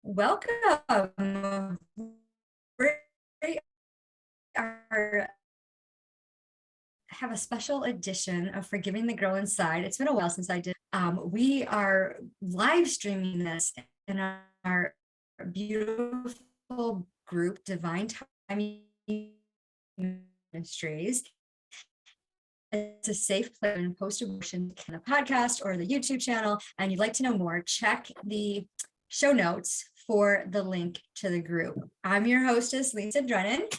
Welcome. We have a special edition of Forgiving the Girl Inside. It's been a while since I did. We are live streaming this in our beautiful group, Divine Timing Ministries. It's a safe place in post-abortion kind of podcast or the YouTube channel, and you'd like to know more, check the show notes for the link to the group. I'm your hostess, Lisa Drennan,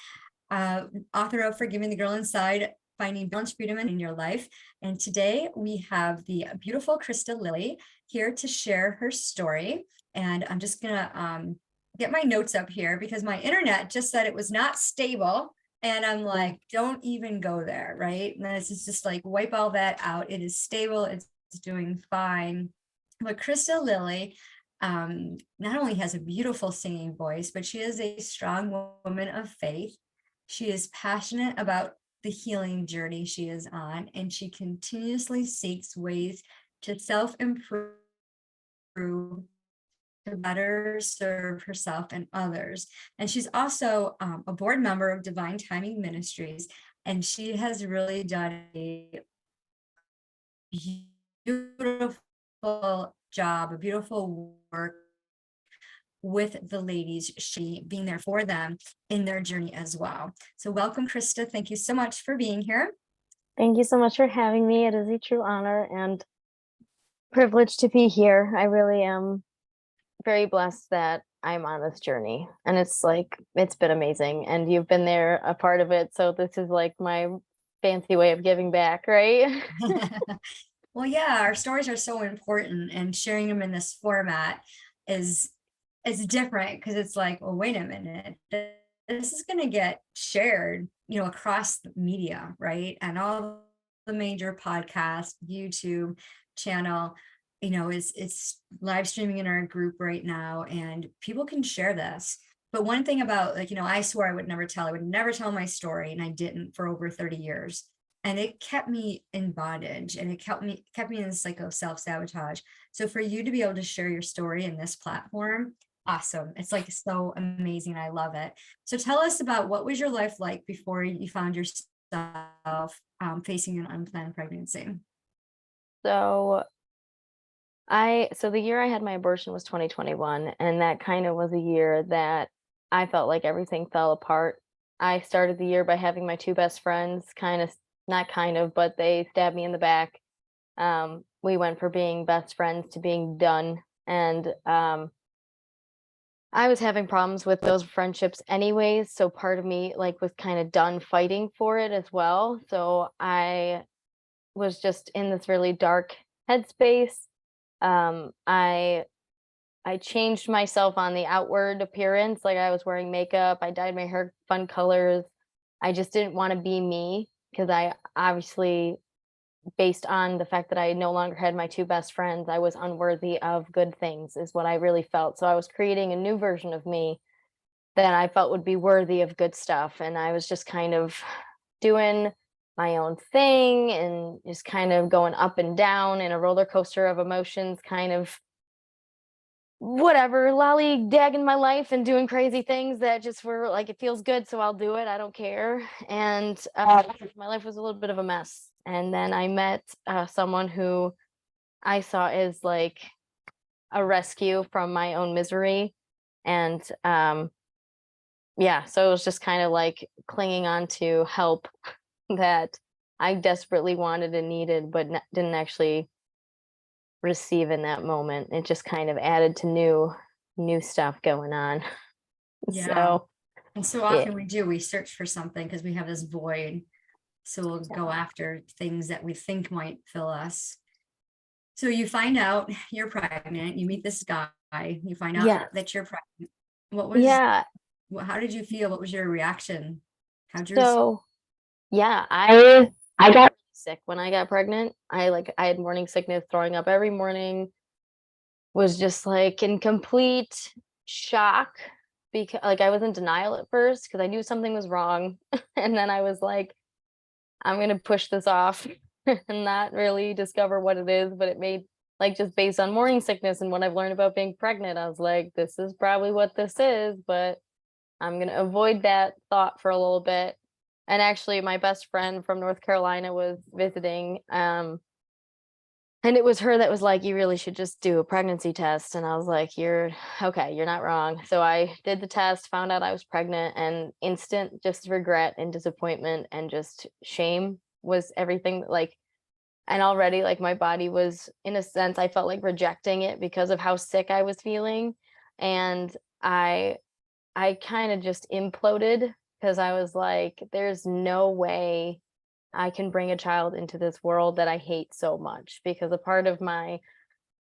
author of Forgiving the Girl Inside, Finding Balance, Freedom in Your Life. And today we have the beautiful Christa Lily here to share her story. And I'm just gonna get my notes up here because my internet just said it was not stable. And I'm like, don't even go there, right? And this is just like, wipe all that out. It is stable, it's doing fine. But Christa Lily not only has a beautiful singing voice, but she is a strong woman of faith. She is passionate about the healing journey she is on, and she continuously seeks ways to self-improve, to better serve herself and others. And she's also a board member of Divine Timing Ministries, and she has really done a beautiful job, a beautiful work with the ladies, she being there for them in their journey as well. So welcome, Christa. Thank you so much for being here. Thank you so much for having me. It is a true honor and privilege to be here. I really am very blessed that I'm on this journey, and it's been amazing, and you've been there, a part of it, so this is like my fancy way of giving back, right? Well, yeah, our stories are so important, and sharing them in this format is different because it's like, well, wait a minute, this is going to get shared, across the media, right? And all the major podcast, YouTube channel, it's live streaming in our group right now, and people can share this. But one thing about, I swore I would never tell my story, and I didn't for over 30 years. And it kept me in bondage, and it kept me in this cycle of self-sabotage. So for you to be able to share your story in this platform, awesome. It's like so amazing. I love it. So tell us about, what was your life like before you found yourself facing an unplanned pregnancy? So the year I had my abortion was 2021, and that kind of was a year that I felt like everything fell apart. I started the year by having my two best friends but they stabbed me in the back. We went from being best friends to being done, and I was having problems with those friendships anyways, so part of me was kind of done fighting for it as well. So I was just in this really dark headspace. I changed myself on the outward appearance, like I was wearing makeup, I dyed my hair fun colors. I just didn't want to be me, because I obviously, based on the fact that I no longer had my two best friends, I was unworthy of good things, is what I really felt. So I was creating a new version of me that I felt would be worthy of good stuff. And I was just kind of doing my own thing and just kind of going up and down in a roller coaster of emotions, kind of whatever, lollygagging my life and doing crazy things that just were like, it feels good, so I'll do it, I don't care. And my life was a little bit of a mess. And then I met someone who I saw as like a rescue from my own misery. And yeah, so it was just kind of like clinging on to help that I desperately wanted and needed, but didn't actually receive in that moment. It just kind of added to new stuff going on. Yeah. So And so often we search for something because we have this void. So we'll go after things that we think might fill us. So you find out you're pregnant, you meet this guy, you find out that you're pregnant. How did you feel? What was your reaction? I got sick when I got pregnant. I had morning sickness, throwing up every morning, was just like in complete shock, because I was in denial at first because I knew something was wrong. And then I was like, I'm gonna push this off and not really discover what it is, but it made like just based on morning sickness and what I've learned about being pregnant, I was like, this is probably what this is, but I'm gonna avoid that thought for a little bit. And actually, my best friend from North Carolina was visiting, and it was her that was like, "You really should just do a pregnancy test." And I was like, "You're okay, you're not wrong." So I did the test, found out I was pregnant, and instant just regret and disappointment and just shame was everything. Like, and already, like, my body was, in a sense, I felt like rejecting it because of how sick I was feeling. And I I kind of just imploded because I was like, there's no way I can bring a child into this world that I hate so much, because a part of my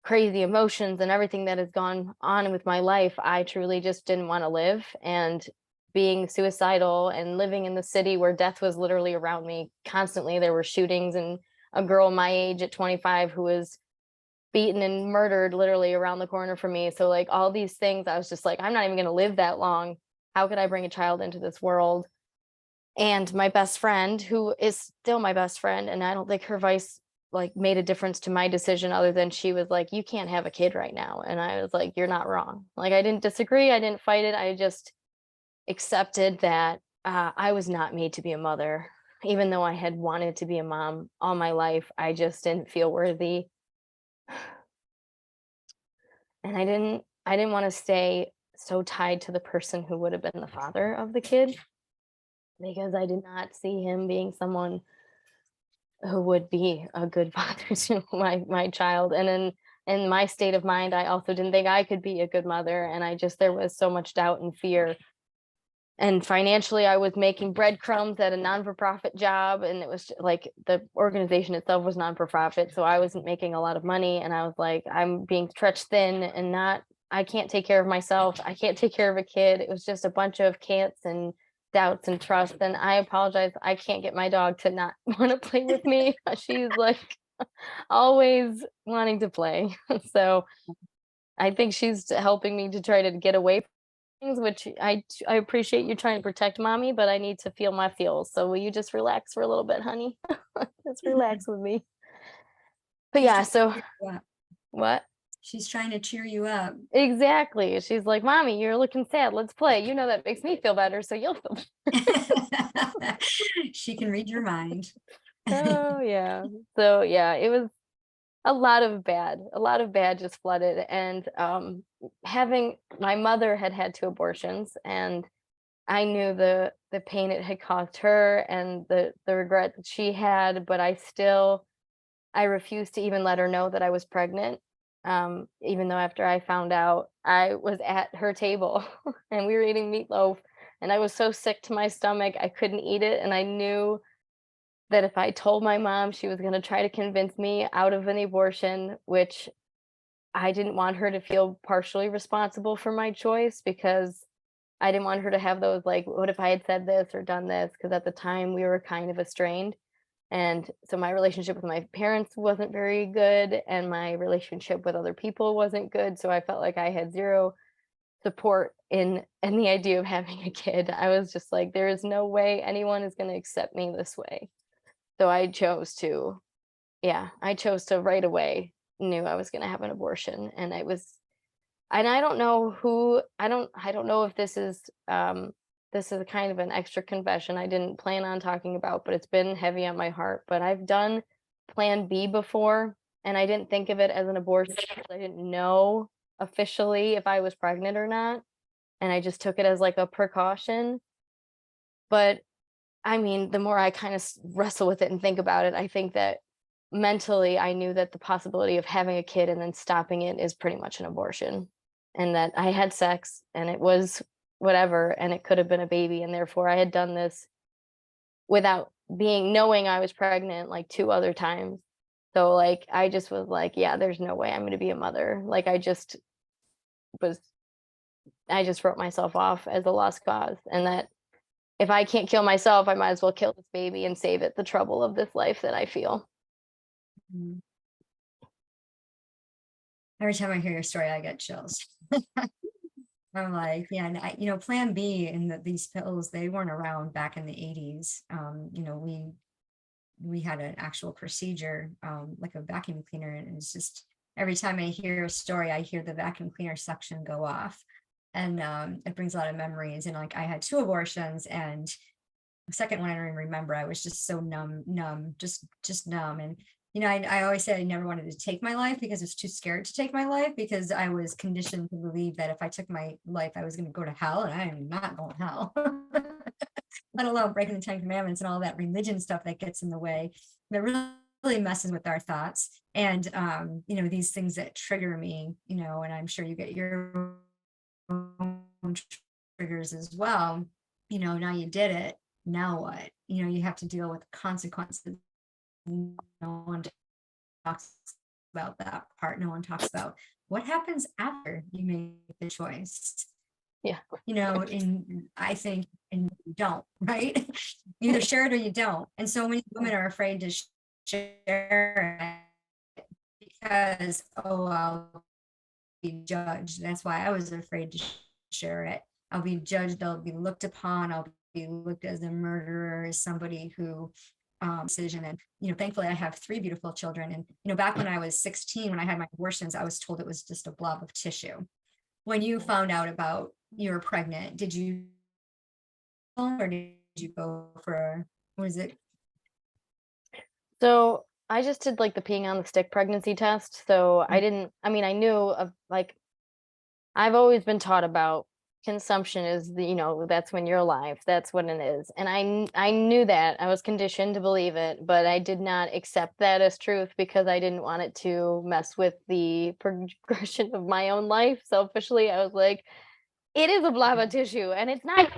crazy emotions and everything that has gone on with my life, I truly just didn't want to live. And being suicidal and living in the city where death was literally around me constantly, there were shootings, and a girl my age at 25 who was beaten and murdered literally around the corner from me. So like all these things, I was just like, I'm not even going to live that long. How could I bring a child into this world? And my best friend, who is still my best friend, and I don't think her advice like made a difference to my decision, other than she was like, you can't have a kid right now. And I was like, you're not wrong. Like, I didn't disagree, I didn't fight it, I just accepted that I was not made to be a mother. Even though I had wanted to be a mom all my life, I just didn't feel worthy. And I didn't want to stay so tied to the person who would have been the father of the kid, because I did not see him being someone who would be a good father to my child. And in my state of mind, I also didn't think I could be a good mother. And I just, there was so much doubt and fear. And financially, I was making breadcrumbs at a non-for-profit job, and it was like the organization itself was non-for-profit, so I wasn't making a lot of money. And I was like, I'm being stretched thin, and not, I can't take care of myself, I can't take care of a kid. It was just a bunch of can'ts and doubts and trust. And I apologize, I can't get my dog to not want to play with me. She's like always wanting to play. So I think she's helping me to try to get away from things, which I appreciate you trying to protect mommy, but I need to feel my feels. So will you just relax for a little bit, honey? Just relax with me. But She's yeah, trying so to cheer you up. what? She's trying to cheer you up. Exactly. She's like, "Mommy, you're looking sad. Let's play. You know that makes me feel better, so you'll feel." She can read your mind. Oh yeah. So yeah, it was a lot of bad just flooded. And having, my mother had had two abortions, and I knew the pain it had caused her and the regret that she had, but I refused to even let her know that I was pregnant. Even though after I found out, I was at her table and we were eating meatloaf, and I was so sick to my stomach I couldn't eat it. And I knew that if I told my mom, she was going to try to convince me out of an abortion, which I didn't want her to feel partially responsible for my choice, because I didn't want her to have those, like, what if I had said this or done this? Because at the time we were kind of estranged. And so my relationship with my parents wasn't very good, and my relationship with other people wasn't good. So I felt like I had zero support in the idea of having a kid. I was just like, there is no way anyone is going to accept me this way. So I chose to right away knew I was going to have an abortion. And I don't know who, I don't know if this is a kind of an extra confession I didn't plan on talking about, but it's been heavy on my heart. But I've done plan B before, and I didn't think of it as an abortion because I didn't know officially if I was pregnant or not, and I just took it as like a precaution. But I mean, the more I kind of wrestle with it and think about it, I think that mentally I knew that the possibility of having a kid and then stopping it is pretty much an abortion. And that I had sex and it was whatever, and it could have been a baby. And therefore I had done this without knowing I was pregnant like two other times. So like I just was like, yeah, there's no way I'm going to be a mother. Like was, I just wrote myself off as a lost cause. And that if I can't kill myself, I might as well kill this baby and save it the trouble of this life that I feel. Mhm. Every time I hear your story, I get chills. I'm like, yeah, and Plan B and these pills, they weren't around back in the 80s. We had an actual procedure, like a vacuum cleaner, and it's just every time I hear a story, I hear the vacuum cleaner suction go off. And it brings a lot of memories. And like I had 2 abortions, and the second one I don't even remember. I was just so numb, just numb. And I always said I never wanted to take my life because I was too scared to take my life, because I was conditioned to believe that if I took my life, I was going to go to hell, and I am not going to hell. Let alone breaking the 10 Commandments and all that religion stuff that gets in the way. That really messes with our thoughts. And these things that trigger me, and I'm sure you get your own triggers as well. Now you did it. Now what? You have to deal with the consequences. No one talks about that part. No one talks about what happens after you make the choice. Yeah. And I think, and you don't, right? You either share it or you don't. And so many women are afraid to share it because, I'll be judged. That's why I was afraid to share it. I'll be judged. I'll be looked upon. I'll be looked as a murderer, as somebody who decision. And thankfully I have 3 beautiful children. And back when I was 16, when I had my abortions, I was told it was just a blob of tissue. When you found out about you were pregnant, did you, or did you go for, what is it? So I just did like the peeing on the stick pregnancy test. So I knew of like, I've always been taught about consumption is that's when you're alive. That's what it is. And I knew that. I was conditioned to believe it, but I did not accept that as truth because I didn't want it to mess with the progression of my own life. Selfishly, I was like, it is a blob of tissue and it's not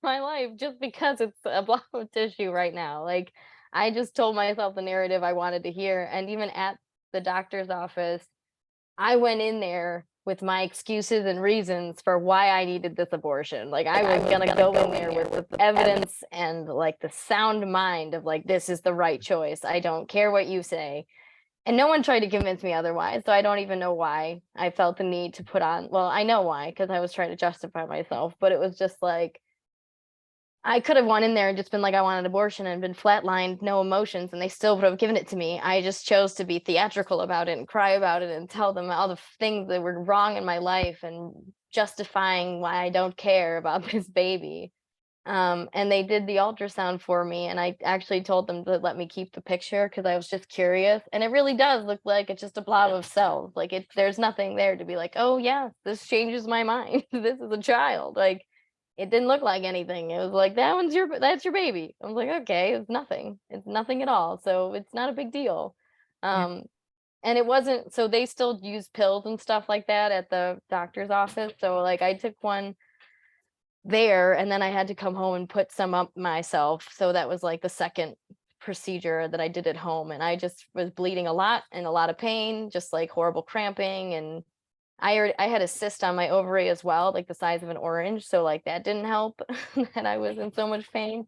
my life just because it's a blob of tissue right now. Like I just told myself the narrative I wanted to hear. And even at the doctor's office, I went in there with my excuses and reasons for why I needed this abortion. Like I was gonna go in there with the evidence and like the sound mind of like, this is the right choice. I don't care what you say. And no one tried to convince me otherwise. So I don't even know why I felt the need to put on, well, I know why, because I was trying to justify myself, but it was just like, I could have gone in there and just been like, I want an abortion and been flatlined, no emotions, and they still would have given it to me. I just chose to be theatrical about it and cry about it and tell them all the things that were wrong in my life and justifying why I don't care about this baby. And they did the ultrasound for me, and I actually told them to let me keep the picture because I was just curious. And it really does look like it's just a blob of cells. Like there's nothing there to be like, oh yeah, this changes my mind. This is a child. Like it didn't look like anything. It was like that's your baby. I was like, okay, it's nothing. It's nothing at all. So it's not a big deal. Yeah. And it wasn't, so they still use pills and stuff like that at the doctor's office. So like I took one there and then I had to come home and put some up myself. So that was like the second procedure that I did at home. And I just was bleeding a lot and a lot of pain, just like horrible cramping. And I had a cyst on my ovary as well, like the size of an orange. So like that didn't help that I was in so much pain.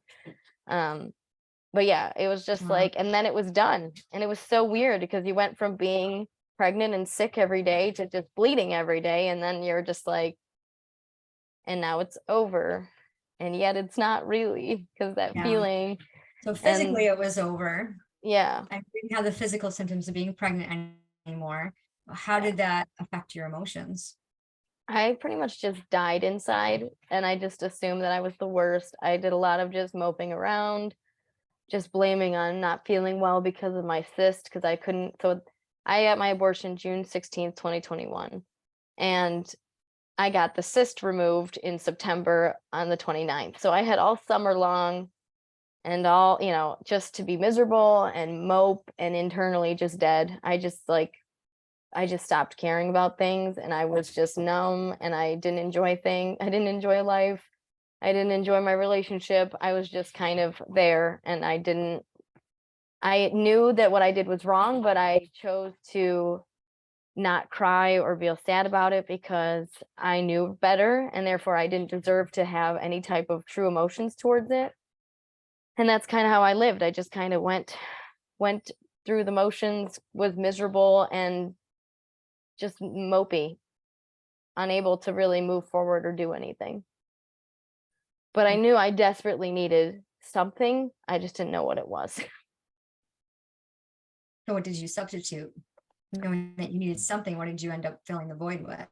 But yeah, it was just like, and then it was done. And it was so weird because you went from being pregnant and sick every day to just bleeding every day. And then you're just like, and now it's over. And yet it's not really because that Yeah. feeling. So physically it was over. Yeah. I didn't have the physical symptoms of being pregnant anymore. How did that affect your emotions? I pretty much just died inside and I just assumed that I was the worst. I did a lot of just moping around, just blaming on not feeling well because of my cyst because I couldn't. So I got my abortion June 16th, 2021. And I got the cyst removed in September on the 29th. So I had all summer long and all, just to be miserable and mope and internally just dead. I just stopped caring about things and I was just numb and I didn't enjoy things. I didn't enjoy life. I didn't enjoy my relationship. I was just kind of there and I knew that what I did was wrong, but I chose to not cry or feel sad about it because I knew better and therefore I didn't deserve to have any type of true emotions towards it. And that's kind of how I lived. I just kind of went through the motions, was miserable and just mopey, unable to really move forward or do anything. But I knew I desperately needed something. I just didn't know what it was. So what did you substitute? knowing that you needed something, what did you end up filling the void with?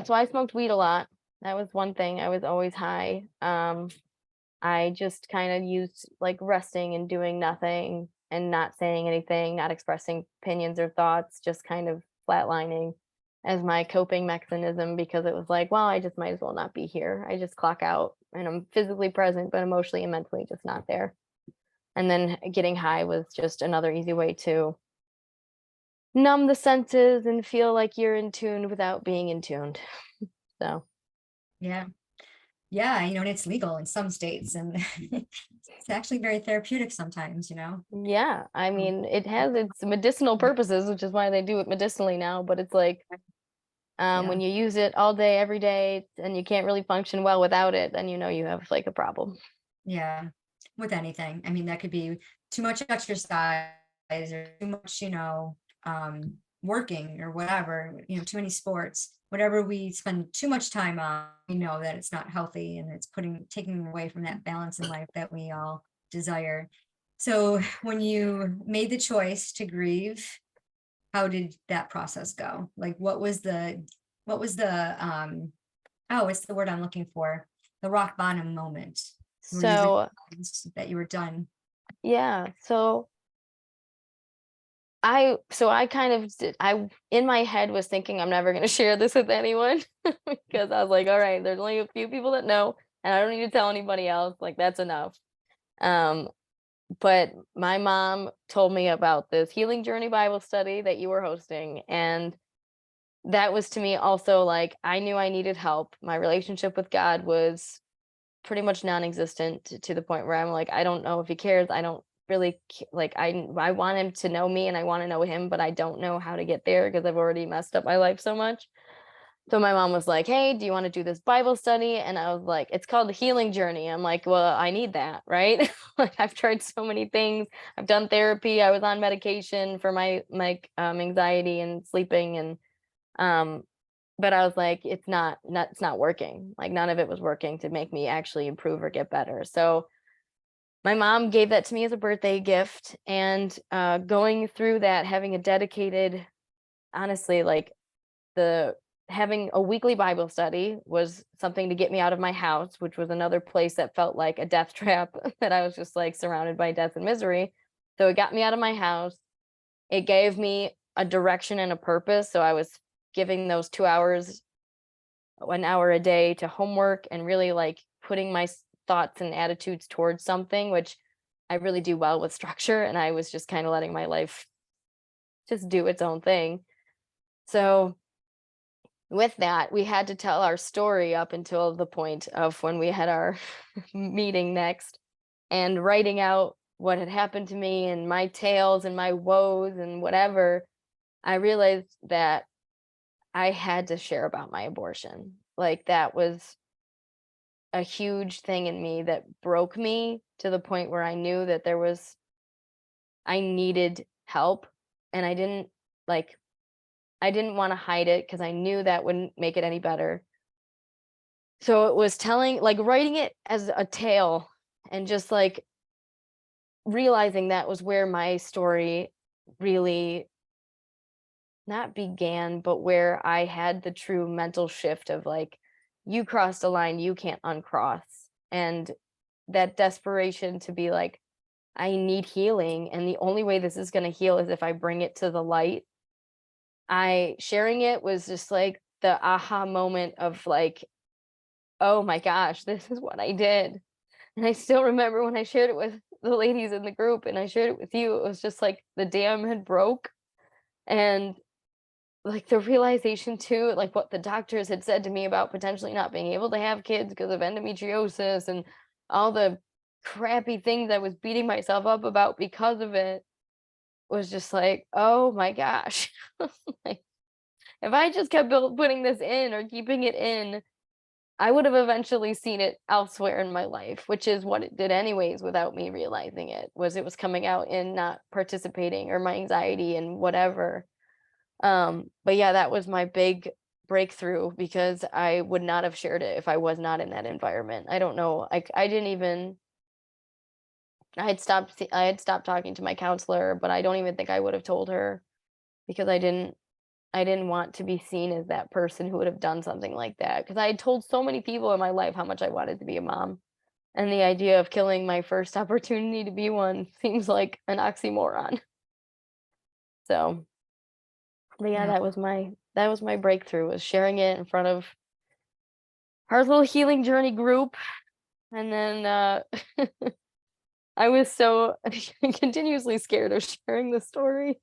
So I smoked weed a lot. That was one thing. I was always high. I just kind of used like resting and doing nothing and not saying anything, not expressing opinions or thoughts, just kind of flatlining as my coping mechanism, because it was like, well, I just might as well not be here. I just clock out and I'm physically present, but emotionally and mentally just not there. And then getting high was just another easy way to numb the senses and feel like you're in tune without being in tuned. So Yeah. Yeah, and it's legal in some states, and it's actually very therapeutic sometimes, yeah, I Um, mean, it has its medicinal purposes, which is why they do it medicinally now, but it's like Yeah, when you use it all day, every day, and you can't really function well without it, then you know you have like a problem. yeah. With anything. I mean, that could be too much exercise or too much, working or whatever, too many sports. Whatever we spend too much time on, we know that it's not healthy and it's taking away from that balance in life that we all desire. So when you made the choice to grieve, how did that process go? Like what was the oh, it's the word I'm looking for, the rock bottom moment where you So realized that you were done. yeah, so I kind of I in my head was thinking I'm never going to share this with anyone because I was like, all right, there's only a few people that know, and I don't need to tell anybody else. Like that's enough. Um, but my mom told me about this healing journey Bible study that you were hosting, and that was to me also like I knew I needed help. My relationship with God was pretty much non-existent to the point where I'm like, I don't know if he cares. I don't really like I want him to know me and I want to know him, but I don't know how to get there because I've already messed up my life so much. So my mom was like, "Hey, do you want to do this Bible study?" And I was like, "It's called the healing journey." I'm like, "Well, I need that, right?" Like I've tried so many things. I've done therapy. I was on medication for my anxiety and sleeping and um but I was like, it's not working. Like none of it was working to make me actually improve or get better. So my mom gave that to me as a birthday gift, and going through that, having a dedicated, honestly, like the having a weekly Bible study was something to get me out of my house, which was another place that felt like a death trap that I was just like surrounded by death and misery. So it got me out of my house. It gave me a direction and a purpose. So I was giving those 2 hours, an hour a day to homework and really like putting my thoughts and attitudes towards something, which I really do well with structure. And I was just kind of letting my life just do its own thing. So with that, we had to tell our story up until the point of when we had our meeting next, and writing out what had happened to me and my tales and my woes and whatever. I realized that I had to share about my abortion. Like that was a huge thing in me that broke me to the point where I knew that I needed help, and like I didn't want to hide it because I knew that wouldn't make it any better. So it was like writing it as a tale and just like realizing that was where my story really not began, but where I had the true mental shift of like, you crossed a line you can't uncross. And that desperation to be like, I need healing. And the only way this is going to heal is if I bring it to the light. Sharing it was just like the aha moment of like, oh my gosh, this is what I did. And I still remember when I shared it with the ladies in the group and I shared it with you, it was just like the dam had broke. And like the realization too, like what the doctors had said to me about potentially not being able to have kids because of endometriosis and all the crappy things I was beating myself up about because of it was just like, oh my gosh. Like, if I just kept putting this in or keeping it in, I would have eventually seen it elsewhere in my life, which is what it did anyways without me realizing it was coming out in not participating or my anxiety and whatever. But yeah, that was my big breakthrough because I would not have shared it if I was not in that environment. I don't know. I didn't even I had stopped talking to my counselor, but I don't even think I would have told her. because I didn't want to be seen as that person who would have done something like that, because I had told so many people in my life how much I wanted to be a mom, and the idea of killing my first opportunity to be one seems like an oxymoron. So, but yeah, Yeah. that was my breakthrough, was sharing it in front of our little healing journey group, and then I was so continuously scared of sharing the story.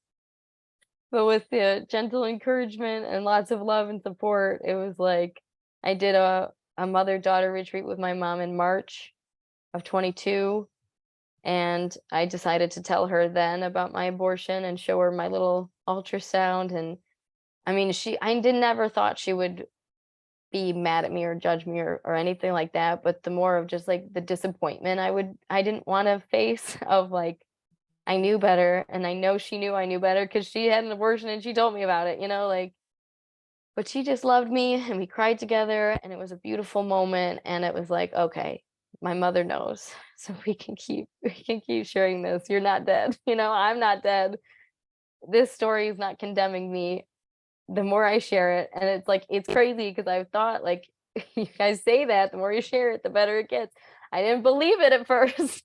But with the gentle encouragement and lots of love and support, it was like I did a mother-daughter retreat with my mom in March of 22, and I decided to tell her then about my abortion and show her my little ultrasound. And I mean, I did never thought she would be mad at me or judge me or anything like that, but the more of just like the disappointment I didn't want to face of like I knew better, and I know she knew I knew better because she had an abortion and she told me about it, like, but she just loved me and we cried together and it was a beautiful moment, and it was like, okay, my mother knows. So we can keep sharing this. You're not dead. I'm not dead. This story is not condemning me. The more I share it, and it's like it's crazy because I've thought like you guys say that the more you share it, the better it gets. I didn't believe it at first,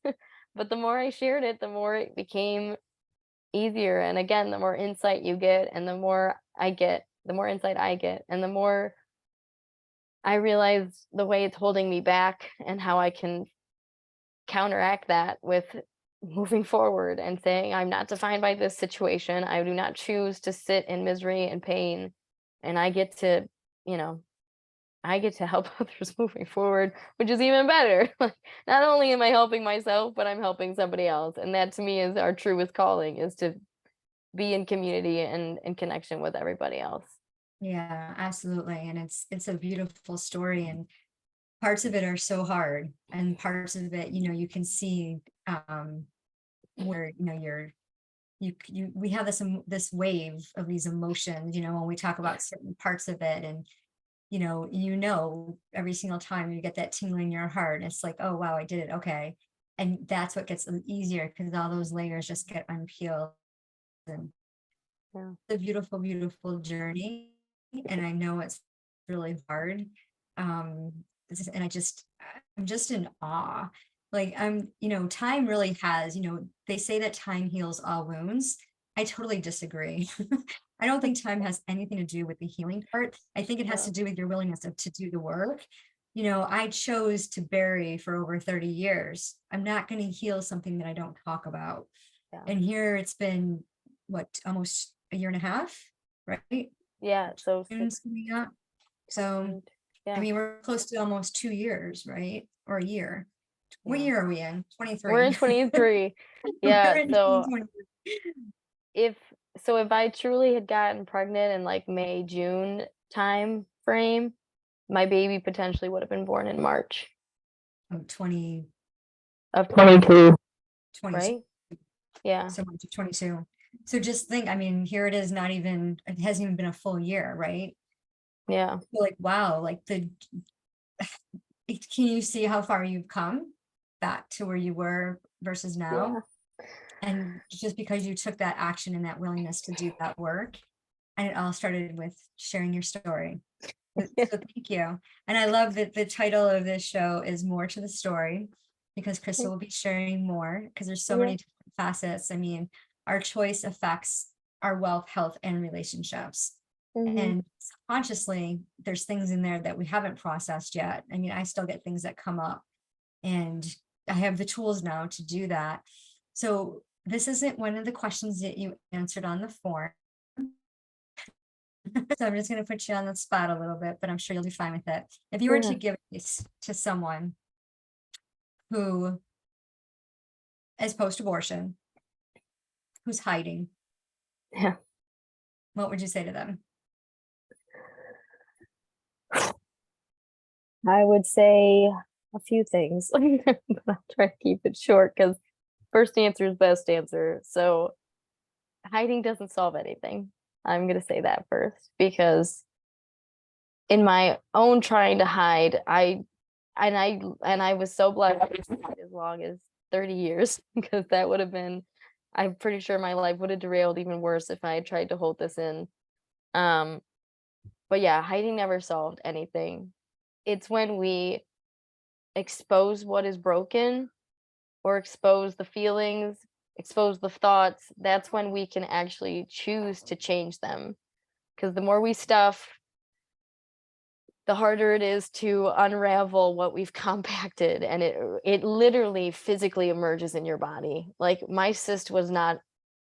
but the more I shared it, the more it became easier. And again, the more insight you get, and the more I get, the more insight I get, and the more I realize the way it's holding me back and how I can counteract that with moving forward and saying, I'm not defined by this situation. I do not choose to sit in misery and pain. And you know, I get to help others moving forward, which is even better. Like, not only am I helping myself, but I'm helping somebody else. And that to me is our truest calling, is to be in community and in connection with everybody else. Yeah, absolutely. And it's a beautiful story, and parts of it are so hard, and parts of it, you can see where, we have this wave of these emotions, when we talk about certain parts of it. And every single time you get that tingling in your heart, it's like, oh wow, I did it. Okay. And that's what gets easier, because all those layers just get unpeeled. And Yeah. it's a beautiful, beautiful journey. And I know it's really hard. Um, and I'm just in awe. Like, time really has, they say that time heals all wounds. I totally disagree. I don't think time has anything to do with the healing part. I think it has to do with your willingness to do the work. I chose to bury for over 30 years. I'm not going to heal something that I don't talk about. Yeah. And here it's been, what, almost a year and a half, right? Yeah. So June's coming up. So, I yeah, mean, we're close to almost 2 years, right? Or a year. What yeah. year are we in? We're in 23. 23. We're Yeah. in So 2023. if if I truly had gotten pregnant in like May, June time frame, my baby potentially would have been born in March Oh, 20, of 22, 22, right? Yeah. so much of 22. So just think, I mean, here it is, it hasn't even been a full year, right? Yeah. So like, wow, like can you see how far you've come back to where you were versus now? Yeah. And just because you took that action and that willingness to do that work, and it all started with sharing your story. So thank you. And I love that the title of this show is More to the Story, because Christa will be sharing more, because there's so Yeah. many different facets. I mean, our choice affects our wealth, health, and relationships. Mhm. And subconsciously, there's things in there that we haven't processed yet. I mean, I still get things that come up, and I have the tools now to do that. So this isn't one of the questions that you answered on the form. So I'm just going to put you on the spot a little bit, but I'm sure you'll be fine with it. If you were Yeah. to give this to someone who is post-abortion, who's hiding, Yeah. what would you say to them? I would say a few things, but I'll try to keep it short because first answer is best answer. So hiding doesn't solve anything. I'm gonna say that first, because in my own trying to hide, I was so blessed to hide as long as 30 years because that would have been, I'm pretty sure my life would have derailed even worse if I had tried to hold this in. Um, but yeah, hiding never solved anything. It's when we expose what is broken or expose the feelings, expose the thoughts, that's when we can actually choose to change them. Because the more we stuff, the harder it is to unravel what we've compacted, and it literally physically emerges in your body. Like my cyst was not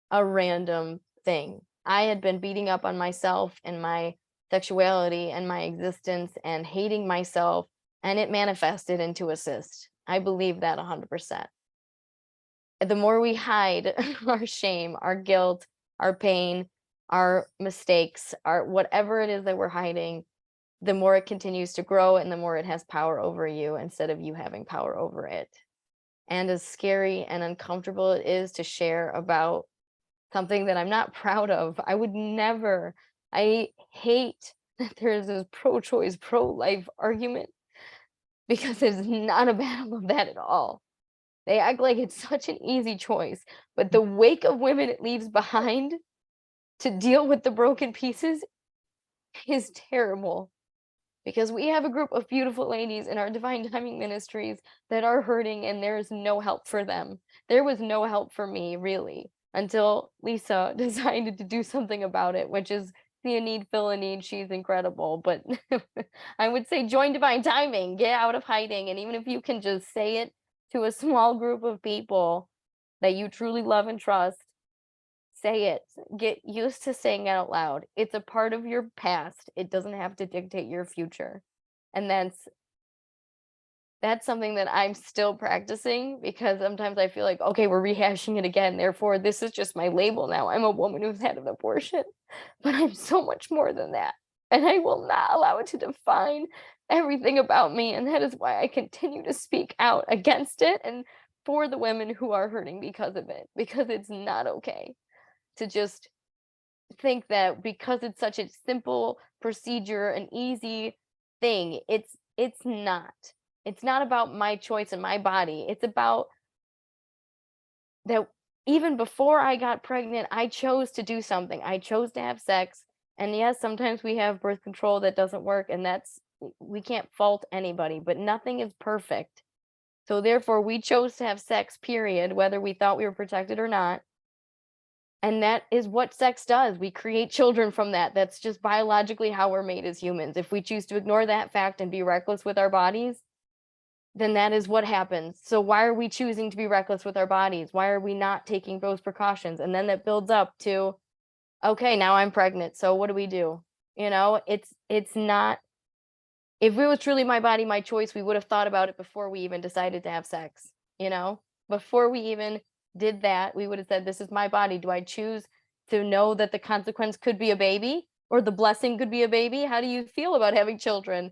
a random thing. I had been beating up on myself and my sexuality and my existence and hating myself, and it manifested into a cyst. I believe that 100%. The more we hide our shame, our guilt, our pain, our mistakes, our whatever it is that we're hiding, the more it continues to grow and the more it has power over you instead of you having power over it. And as scary and uncomfortable it is to share about something that I'm not proud of, I would never, I hate that there's this pro choice, pro life argument because it's not a battle of that at all. They act like it's such an easy choice, but the wake of women it leaves behind to deal with the broken pieces is terrible. Because we have a group of beautiful ladies in our Divine Timing Ministries that are hurting and there is no help for them. There was no help for me, really, until Lisa decided to do something about it, which is see a need, fill a need. She's incredible. But I would say join Divine Timing, get out of hiding. And even if you can just say it to a small group of people that you truly love and trust, say it. Get used to saying it out loud. It's a part of your past. It doesn't have to dictate your future. And that's something that I'm still practicing because sometimes I feel like, okay, we're rehashing it again. Therefore, this is just my label now. I'm a woman who's had an abortion, but I'm so much more than that. And I will not allow it to define everything about me. And that is why I continue to speak out against it and for the women who are hurting because of it, because it's not okay to just think that because it's such a simple procedure, an easy thing, it's not. It's not about my choice and my body. It's about that even before I got pregnant, I chose to do something. I chose to have sex. And yes, sometimes we have birth control that doesn't work, and that's we can't fault anybody, but nothing is perfect. So therefore, we chose to have sex, period, whether we thought we were protected or not. And that is what sex does. We create children from that. That's just biologically how we're made as humans. If we choose to ignore that fact and be reckless with our bodies, then that is what happens. So why are we choosing to be reckless with our bodies? Why are we not taking those precautions? And then that builds up to, okay, now I'm pregnant. So what do we do? It's not if it was truly my body, my choice, we would have thought about it before we even decided to have sex, you know? Before we even did that, we would have said, this is my body. Do I choose to know that the consequence could be a baby or the blessing could be a baby? How do you feel about having children?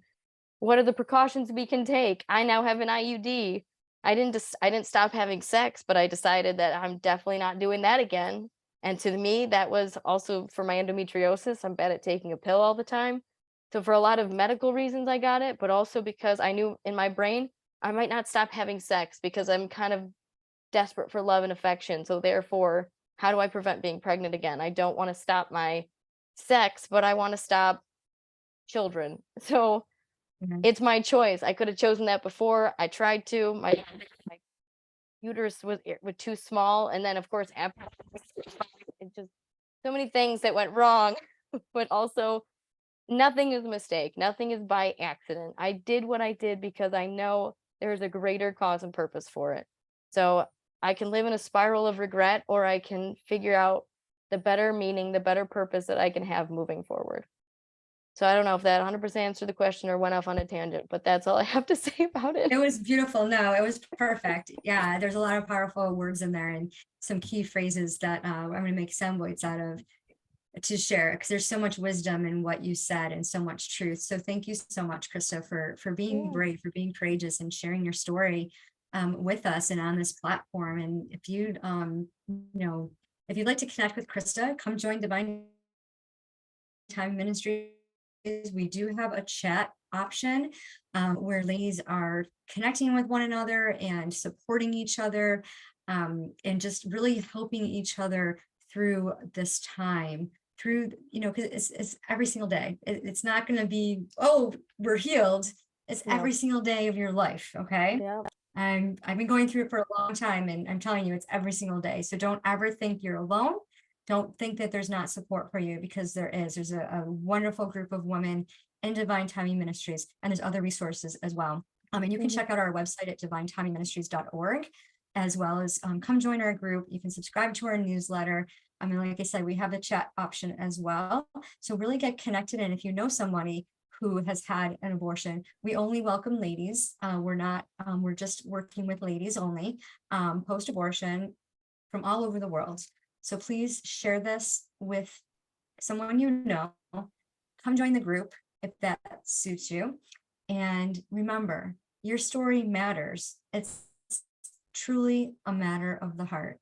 What are the precautions we can take? I now have an IUD. I didn't stop having sex, but I decided that I'm definitely not doing that again. And to me, that was also for my endometriosis. I'm bad at taking a pill all the time. So for a lot of medical reasons I got it, but also because I knew in my brain I might not stop having sex because I'm kind of desperate for love and affection. So therefore, how do I prevent being pregnant again? I don't want to stop my sex, but I want to stop children. So Mhm. it's my choice. I could have chosen that before. I tried to. My uterus was too small, and then of course after it just so many things that went wrong, but also nothing is a mistake. Nothing is by accident. I did what I did because I know there's a greater cause and purpose for it. So I can live in a spiral of regret, or I can figure out the better meaning, the better purpose that I can have moving forward. So I don't know if that 100% answered the question or went off on a tangent, but that's all I have to say about it. It was beautiful. No, it was perfect. Yeah, there's a lot of powerful words in there and some key phrases that I'm going to make sound bites out of to share because there's so much wisdom in what you said and so much truth. So thank you so much, Christa, for being Yeah. brave, for being courageous and sharing your story with us and on this platform. And if if you'd like to connect with Christa, come join Divine Time Ministries. We do have a chat option where ladies are connecting with one another and supporting each other. and just really helping each other through this time, through, because it's every single day. It's not going to be, oh, we're healed. It's No. every single day of your life. Okay. Yeah. I've been going through it for a long time, and I'm telling you, it's every single day. So don't ever think you're alone. Don't think that there's not support for you, because there is. There's a wonderful group of women in Divine Timing Ministries, and there's other resources as well. And you can check out our website at divinetimingministries.org, as well as come join our group. You can subscribe to our newsletter. I mean, like I said, we have the chat option as well. So really get connected. And if you know somebody who has had an abortion, we only welcome ladies. We're just working with ladies only, post-abortion from all over the world. So please share this with someone you know. Come join the group if that suits you. And remember, your story matters. It's truly a matter of the heart.